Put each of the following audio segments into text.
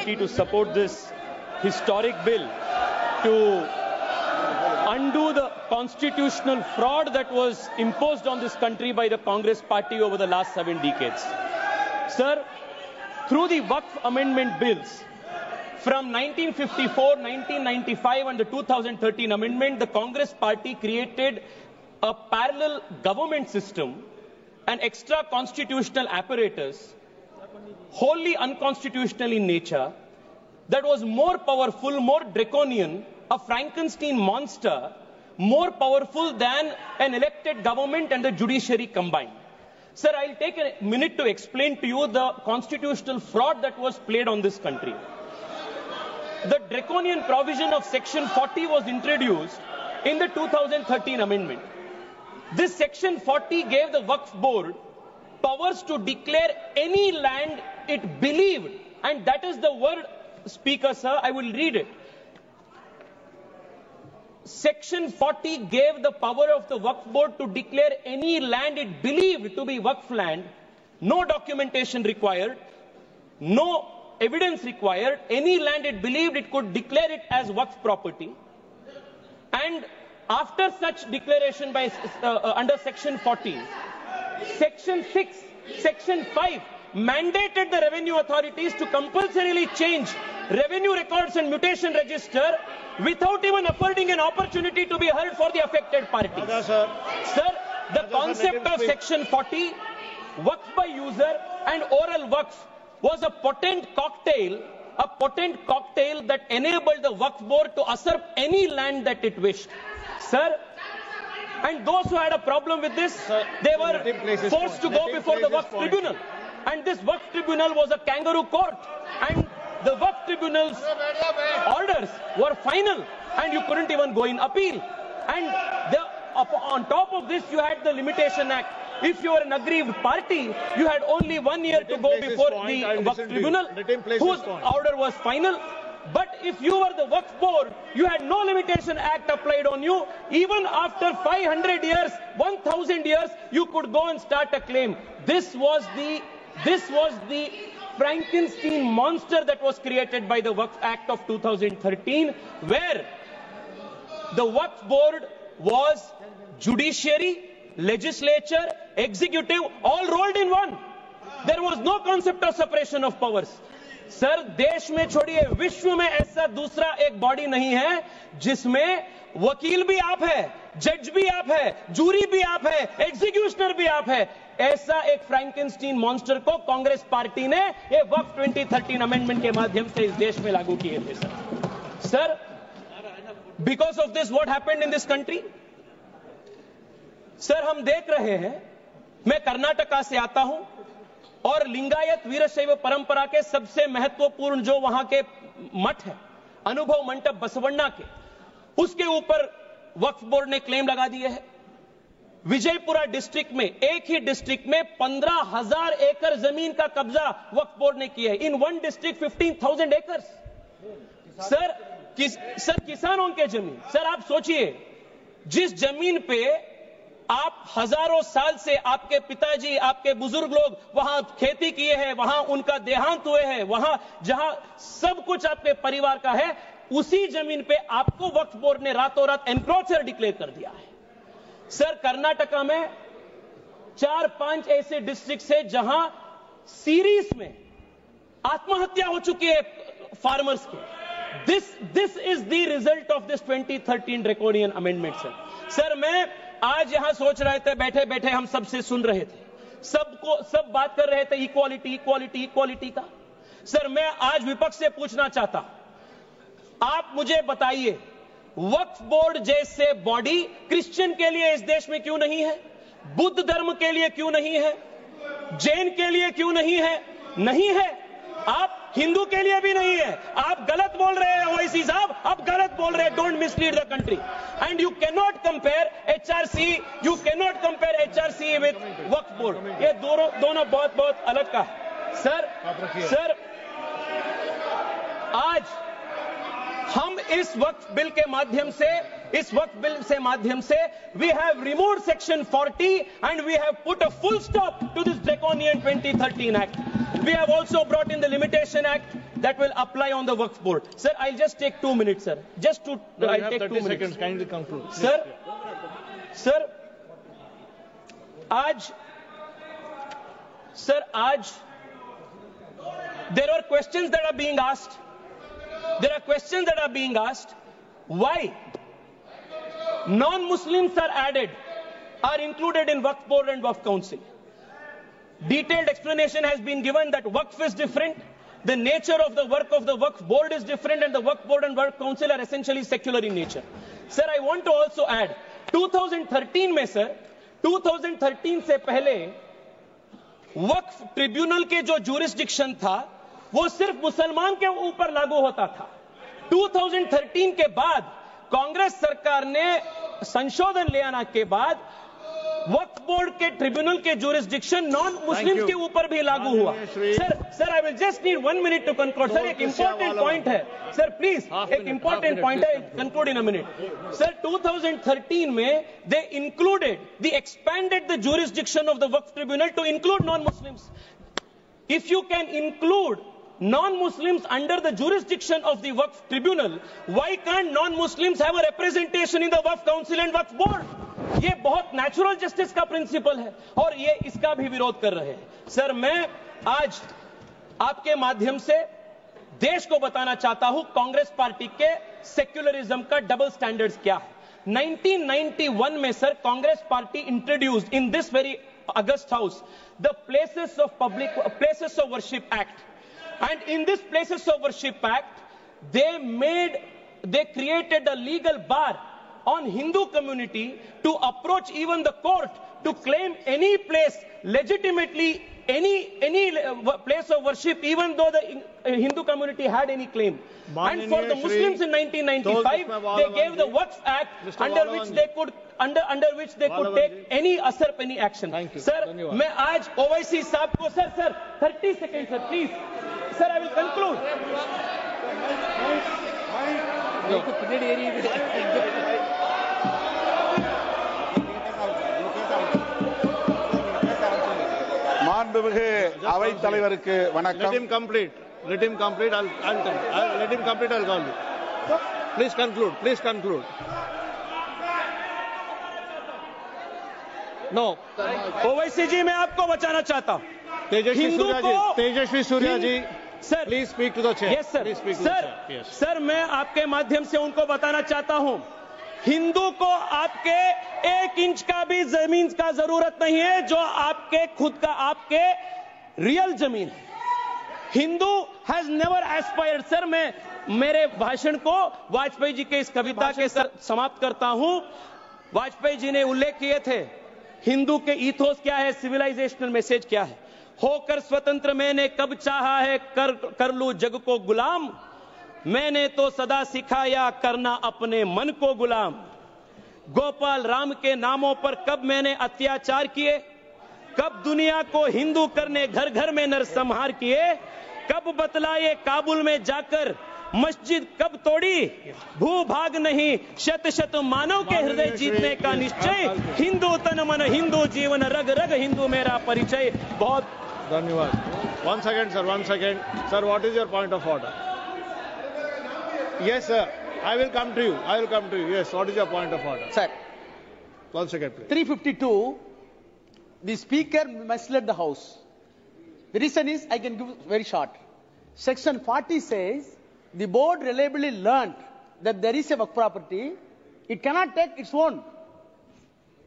opportunity to support this historic bill to undo the constitutional fraud that was imposed on this country by the Congress party over the last 7 decades. Sir, through the Waqf amendment bills, from 1954, 1995 and the 2013 amendment, the Congress party created a parallel government system, an extra constitutional apparatus, wholly unconstitutional in nature, that was more powerful, more draconian, a Frankenstein monster, more powerful than an elected government and the judiciary combined. Sir, I'll take a minute to explain to you the constitutional fraud that was played on this country. The draconian provision of Section 40 was introduced in the 2013 amendment. This Section 40 gave the Waqf Board powers to declare any land it believed, and that is the word, Speaker, sir, I will read it. Section 40 gave the power of the Waqf Board to declare any land it believed to be Waqf land, no documentation required, no evidence required, any land it believed it could declare it as Waqf property. And after such declaration by under Section 40, Section 6, Section 5 mandated the revenue authorities to compulsorily change revenue records and mutation register without even affording an opportunity to be heard for the affected parties. Sir, the concept of Section 40, Waqf by user and oral Waqf, was a potent cocktail that enabled the Waqf Board to usurp any land that it wished. Sir, and those who had a problem with this, they were forced to go before the Waqf Tribunal. And this Waqf Tribunal was a kangaroo court. And the Waqf Tribunal's orders were final, and you couldn't even go in appeal. And on top of this, you had the Limitation Act. If you were an aggrieved party, you had only 1 year to go before the Waqf Tribunal, whose order was final. But if you were the Waqf Board, you had no Limitation Act applied on you. Even after 500 years, 1,000 years, you could go and start a claim. This was the Frankenstein monster that was created by the Waqf Act of 2013, where the Waqf Board was judiciary, legislature, executive, all rolled in one. There was no concept of separation of powers. Sir, देश में छोड़िए, विश्व में ऐसा दूसरा एक body नहीं है जिसमें वकील भी आप है, जज भी आप है, जूरी भी आप है, एग्जीक्यूशनर भी आप है. ऐसा एक फ्रैंकेनस्टीन मॉन्स्टर को कांग्रेस पार्टी ने ये वक्फ 2013 अमेंडमेंट के माध्यम से इस देश में लागू किए थे. Sir, because of this what happened in this country? Sir, हम देख रहे हैं, मैं कर्नाटका से आता हूं और लिंगायत वीरशैव परंपरा के सबसे महत्वपूर्ण जो वहां के मठ है, अनुभव मंडप बसवण्णा के, उसके ऊपर वक्फ बोर्ड ने क्लेम लगा दिए है. विजयपुरा डिस्ट्रिक्ट में, एक ही डिस्ट्रिक्ट में 15,000 एकड़ जमीन का कब्जा वक्फ बोर्ड ने किया है. In one district 15,000 acres. Sir, किसानों के जमीन. सर, आप सोचिए, जिस जमीन पे आप हजारों साल से आपके पिताजी, आपके बुजुर्ग लोग वहां खेती किए हैं, वहां उनका देहांत हुए हैं, वहां जहां सब कुछ आपके परिवार का है, उसी जमीन पे आपको वक्फ बोर्ड ने रातों रात एनक्रोचर डिक्लेयर कर दिया है. सर, कर्नाटका में 4-5 ऐसे डिस्ट्रिक्ट है जहां सीरीज में आत्महत्या हो चुकी है फार्मर्स की. This is the result of this 2013 draconian amendment. Sir, मैं आज यहां सोच रहे थे, बैठे बैठे हम सबसे सुन रहे थे, सब बात कर रहे थे इक्वालिटी इक्वालिटी इक्वालिटी का. सर, मैं आज विपक्ष से पूछना चाहता, आप मुझे बताइए, वक्फ बोर्ड जैसे बॉडी क्रिश्चियन के लिए इस देश में क्यों नहीं है? बुद्ध धर्म के लिए क्यों नहीं है? जैन के लिए क्यों नहीं है? नहीं है. आप हिंदू के लिए भी नहीं है. आप गलत बोल रहे हैं ओवैसी साहब, आप गलत बोल रहे हैं. Don't mislead the country. And you can not compare HRC with Waqf board. ये दोनों बहुत बहुत अलग का है. सर, आज हम इस वक्फ बिल के माध्यम से we have removed Section 40 and we have put a full stop to this draconian 2013 Act. We have also brought in the Limitation Act that will apply on the Waqf Board. Sir, I'll just take 2 minutes, sir. I'll take 2 minutes. Kindly conclude. Sir, आज there are questions that are being asked. Why non-Muslims are included in Waqf Board and Waqf Council. Detailed explanation has been given that Waqf is different, the nature of the work of the Waqf Board is different, and the Waqf Board and Waqf Council are essentially secular in nature. Sir, I want to also add, 2013 में sir, 2013 से पहले वक्फ tribunal के जो jurisdiction था वो सिर्फ मुसलमान के ऊपर लागू होता था। 2013 के बाद कांग्रेस सरकार ने संशोधन ले आने के बाद वक्फ बोर्ड के ट्रिब्यूनल के जुरिस्डिक्शन नॉन मुस्लिम के ऊपर भी लागू हुआ। Sir I will just need 1 minute to conclude. Sir एक इंपॉर्टेंट पॉइंट है सर, प्लीज एक इंपॉर्टेंट पॉइंट है, conclude in a minute. Sir 2013 में they included the expanded the jurisdiction of the वक्फ tribunal to include non Muslims. If you can include non-Muslims under the jurisdiction of the Waqf Tribunal, why can't non-Muslims have a representation in the Waqf Council and Waqf Board? ये बहुत natural justice का principal है और ये इसका भी विरोध कर रहे हैं। सर मैं आज आपके माध्यम से देश को बताना चाहता हूं कांग्रेस पार्टी के सेक्युलरिज्म का डबल स्टैंडर्ड्स क्या है। 1991 में sir Congress party introduced in this very August house the places of worship act, and in this Places of Worship Act they created a legal bar on Hindu community to approach even the court to claim any place legitimately, any place of worship, even though the Hindu community had any claim. And for the Muslims in 1995 they gave the Waqf Act under which they could take any usurp any action. Sir मैं आज OIC साहब को sir 30 seconds sir please. Sir, I will conclude. மாண்புமிகு அவைத் தலைவருக்கு வணக்கம். Let him complete. I'll let him complete. I'll call you. Please conclude. No. OIC जी मैं आपको बचाना चाहता हूं। Tejasvi Surya ji sir please speak to the chair. Yes sir. Sir मैं आपके माध्यम से उनको बताना चाहता हूं, हिंदू को आपके 1 इंच का भी जमीन का जरूरत नहीं है जो आपके खुद का आपके रियल जमीन है। Hindu has never aspired. Sir मैं मेरे भाषण को वाजपेयी जी के इस कविता के साथ समाप्त करता हूं। वाजपेयी जी ने उल्लेख किए थे हिंदू के ईथोस क्या है, सिविलाइजेशनल मैसेज क्या है। होकर स्वतंत्र मैंने कब चाहा है कर लूं जग को गुलाम, मैंने तो सदा सिखाया करना अपने मन को गुलाम। गोपाल राम के नामों पर कब मैंने अत्याचार किए, कब दुनिया को हिंदू करने घर घर में नरसंहार किए, कब बतलाए काबुल में जाकर मस्जिद कब तोड़ी, भूभाग नहीं शत शत मानव के हृदय जीतने का निश्चय, हिंदू तन मन हिंदू जीवन रग रग हिंदू मेरा परिचय। बहुत धन्यवाद। One second sir, what is your point of order? Yes sir, I will come to you. Yes, what is your point of order? Sir, 1 second please. 352, the speaker misled the house. The reason is, I can give very short. Section 40 says the board reliably learned that there is a work property, it cannot take its own.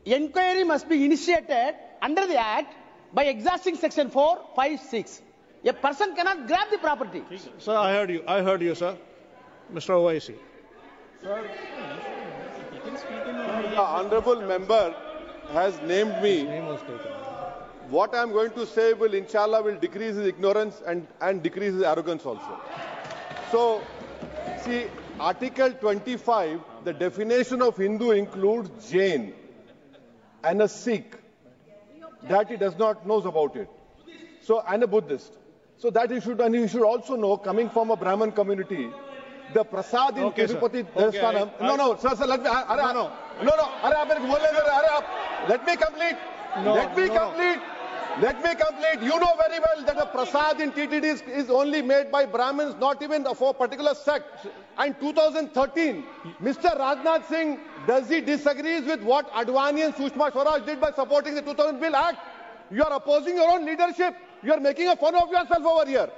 Enquiry must be initiated under the act by exhausting section 4, 5, 6. A person cannot grab the property. Sir, I heard you sir. Mr. OIC. Sir, the honorable member has named me. Name was taken. What I am going to say will inshallah decrease his ignorance and decrease his arrogance also. So, see, Article 25, the definition of Hindu includes Jain and a Sikh, that he does not knows about it. So, and a Buddhist. So that he should, and he should also know, coming from a Brahmin community, the prasad in Tirupati Devasthanam. No, sir, let me. Let me complete. Let me complete. You know very well that the prasad in TTD is only made by Brahmins, not even for a particular sect. And 2013, Mr. Rajnath Singh, does he disagrees with what Advani and Sushma Swaraj did by supporting the 2000 Bill Act? You are opposing your own leadership. You are making a fun of yourself over here.